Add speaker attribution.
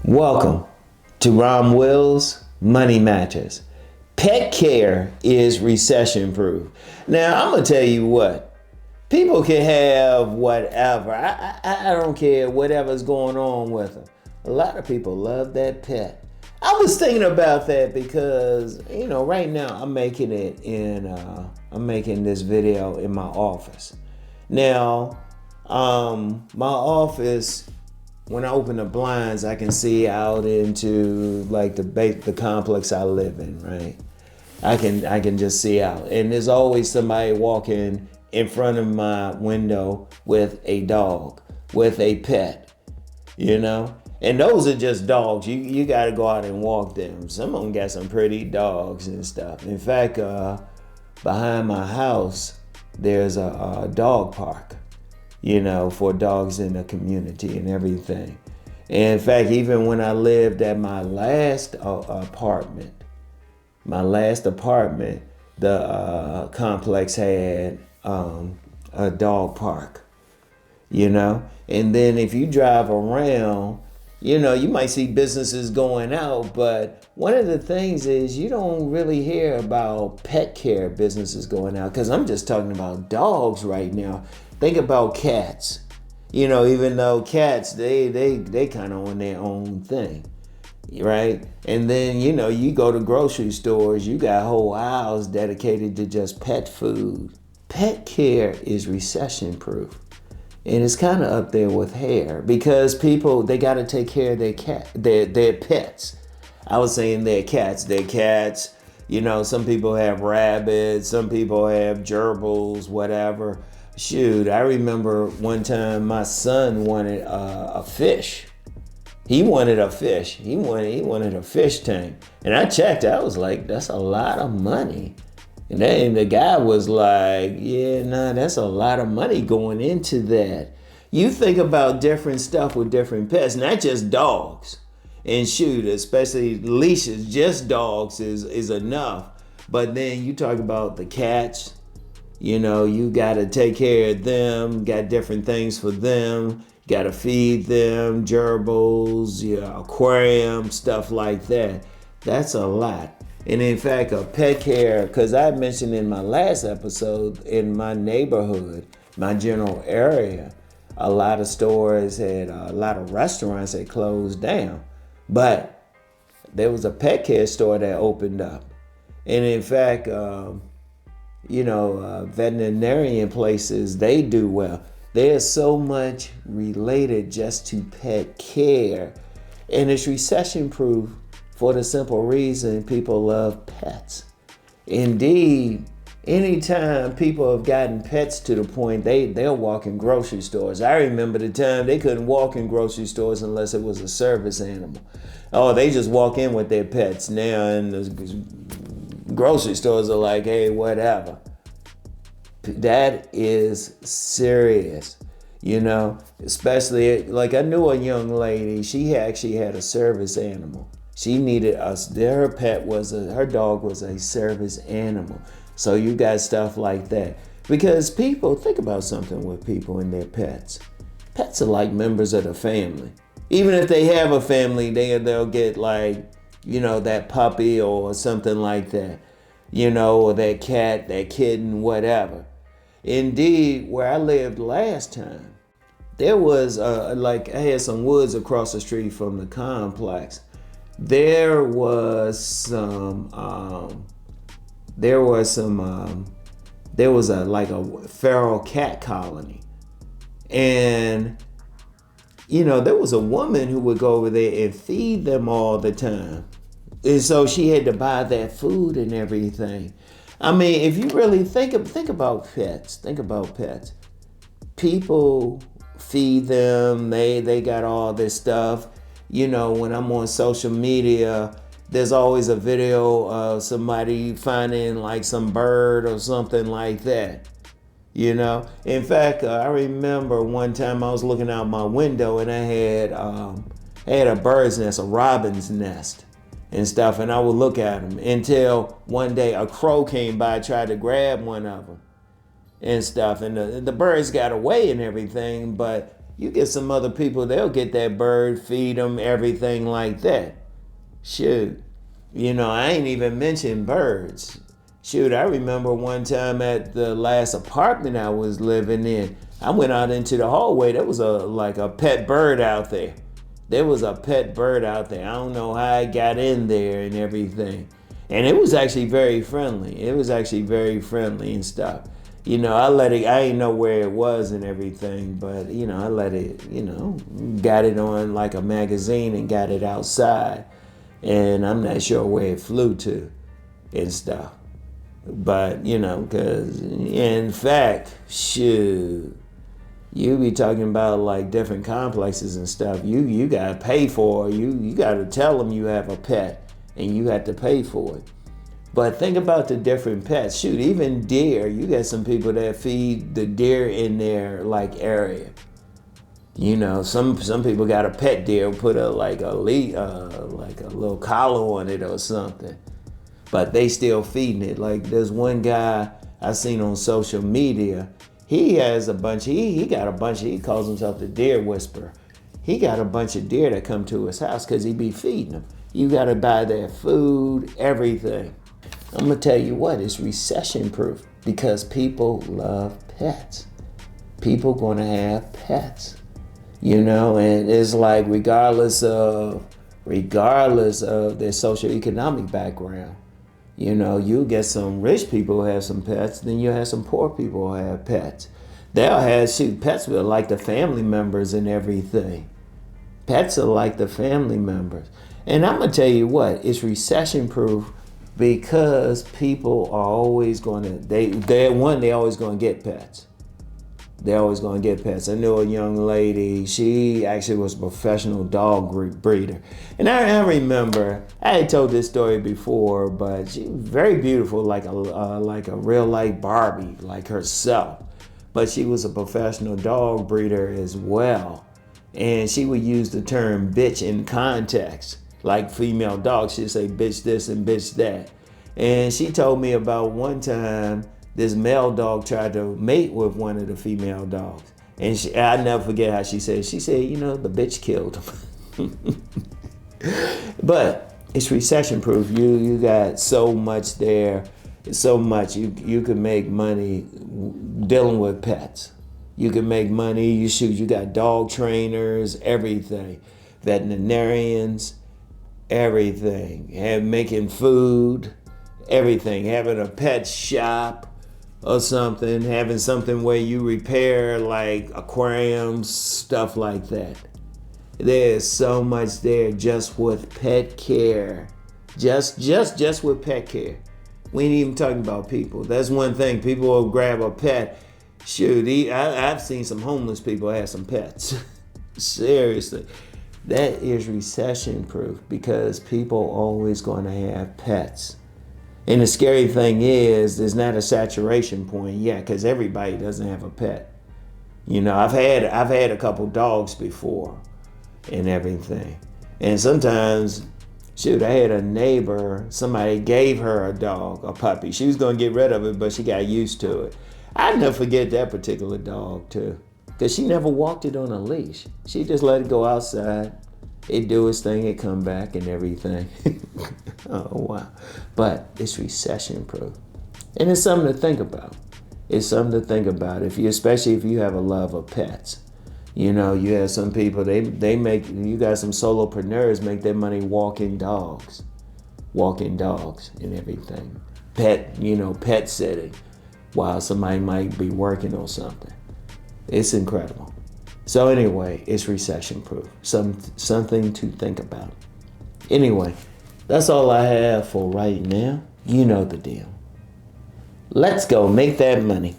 Speaker 1: Welcome to Rom Wills Money Matters. Pet care is recession proof. Now, I'm going to tell you what. People can have whatever. I don't care whatever's going on with them. A lot of people love that pet. I was thinking about that because, right now I'm making this video in my office. Now, my office, when I open the blinds, I can see out into like the complex I live in, right? I can just see out. And there's always somebody walking in front of my window with a dog, with a pet, And those are just dogs. You got to go out and walk them. Some of them got some pretty dogs and stuff. In fact, behind my house, there's a dog park, for dogs in the community and everything. And in fact, even when I lived at my last apartment, the complex had a dog park, And then if you drive around, you might see businesses going out, but one of the things is you don't really hear about pet care businesses going out, because I'm just talking about dogs right now. Think about cats. Even though cats, they kind of on their own thing, right? And then, you go to grocery stores, you got whole aisles dedicated to just pet food. Pet care is recession proof. And it's kind of up there with hair, because people, they got to take care of their pets. I was saying their cats. Some people have rabbits, some people have gerbils, whatever. Shoot, I remember one time my son wanted a fish. He wanted a fish. He wanted a fish tank. And I checked, I was like, that's a lot of money. And then the guy was like, that's a lot of money going into that. You think about different stuff with different pets, not just dogs. And shoot, especially leashes, just dogs is enough. But then you talk about the cats, you got to take care of them, got different things for them, got to feed them, gerbils, aquarium, stuff like that. That's a lot. And in fact, a pet care, because I mentioned in my last episode, in my neighborhood, my general area, a lot of stores a lot of restaurants had closed down. But there was a pet care store that opened up. And in fact, veterinarian places, they do well. There's so much related just to pet care. And it's recession proof for the simple reason people love pets. Indeed, anytime people have gotten pets to the point they'll walk in grocery stores. I remember the time they couldn't walk in grocery stores unless it was a service animal. Oh, they just walk in with their pets now, and the grocery stores are like, hey, whatever. That is serious, especially like I knew a young lady, she actually had a service animal. She needed us. Her dog was a service animal. So you got stuff like that. Because people, think about something with people and their pets. Pets are like members of the family. Even if they have a family, they'll get like, that puppy or something like that. Or that cat, that kitten, whatever. Indeed, where I lived last time, there was I had some woods across the street from the complex. There was a feral cat colony. And, there was a woman who would go over there and feed them all the time. And so she had to buy that food and everything. I mean, if you really think about pets, people feed them, they got all this stuff. When I'm on social media, there's always a video of somebody finding like some bird or something like that. In fact, I remember one time I was looking out my window and I had a bird's nest, a robin's nest and stuff, and I would look at them until one day a crow came by, tried to grab one of them and stuff, and the birds got away and everything, but You get some other people, they'll get that bird, feed them, everything like that. Shoot. I ain't even mentioned birds. Shoot, I remember one time at the last apartment I was living in, I went out into the hallway. There was a pet bird out there. There was a pet bird out there. I don't know how I got in there and everything. And it was actually very friendly. It was actually very friendly and stuff. I let it, I didn't know where it was and everything, but, I let it, got it on like a magazine and got it outside. And I'm not sure where it flew to and stuff. But, because in fact, shoot, you be talking about like different complexes and stuff. You got to pay for it. You got to tell them you have a pet and you have to pay for it. But think about the different pets. Shoot, even deer, you got some people that feed the deer in their like area. Some people got a pet deer, put a little collar on it or something. But they still feeding it. Like there's one guy I seen on social media. He has a bunch. He calls himself the deer whisperer. He got a bunch of deer that come to his house because he be feeding them. You got to buy their food, everything. I'm going to tell you what, it's recession proof because people love pets. People going to have pets, and it's like regardless of their socioeconomic background, you get some rich people who have some pets, then you have some poor people who have pets. They'll have, pets are like the family members and everything. Pets are like the family members. And I'm going to tell you what, it's recession proof because people are always going to, they're always going to get pets. They're always going to get pets. I knew a young lady, she actually was a professional dog breeder. And I remember, I had told this story before, but she was very beautiful, like a real life Barbie, like herself. But she was a professional dog breeder as well. And she would use the term bitch in context. Like female dogs, she'd say bitch this and bitch that. And she told me about one time this male dog tried to mate with one of the female dogs. And I never forget how she said, the bitch killed him. But it's recession proof. You got so much there, so much. You can make money dealing with pets. You can make money, you got dog trainers, everything. Veterinarians, everything. Making food, everything. Having a pet shop or something. Having something where you repair like aquariums, stuff like that. There's so much there just with pet care. Just with pet care. We ain't even talking about people. That's one thing. People will grab a pet. Shoot, I've seen some homeless people have some pets. Seriously. That is recession proof because people are always going to have pets. And the scary thing is, there's not a saturation point yet because everybody doesn't have a pet. I've had a couple dogs before and everything. And sometimes, shoot, I had a neighbor, somebody gave her a dog, a puppy. She was going to get rid of it, but she got used to it. I'll never forget that particular dog too. Because she never walked it on a leash. She just let it go outside. It do its thing, it come back and everything. Oh, wow. But it's recession proof. And it's something to think about. It's something to think about, especially if you have a love of pets. You have some people, you got some solopreneurs make their money walking dogs and everything. Pet sitting while somebody might be working on something. It's incredible. So anyway, it's recession proof. Something to think about. Anyway, that's all I have for right now. You know the deal. Let's go make that money.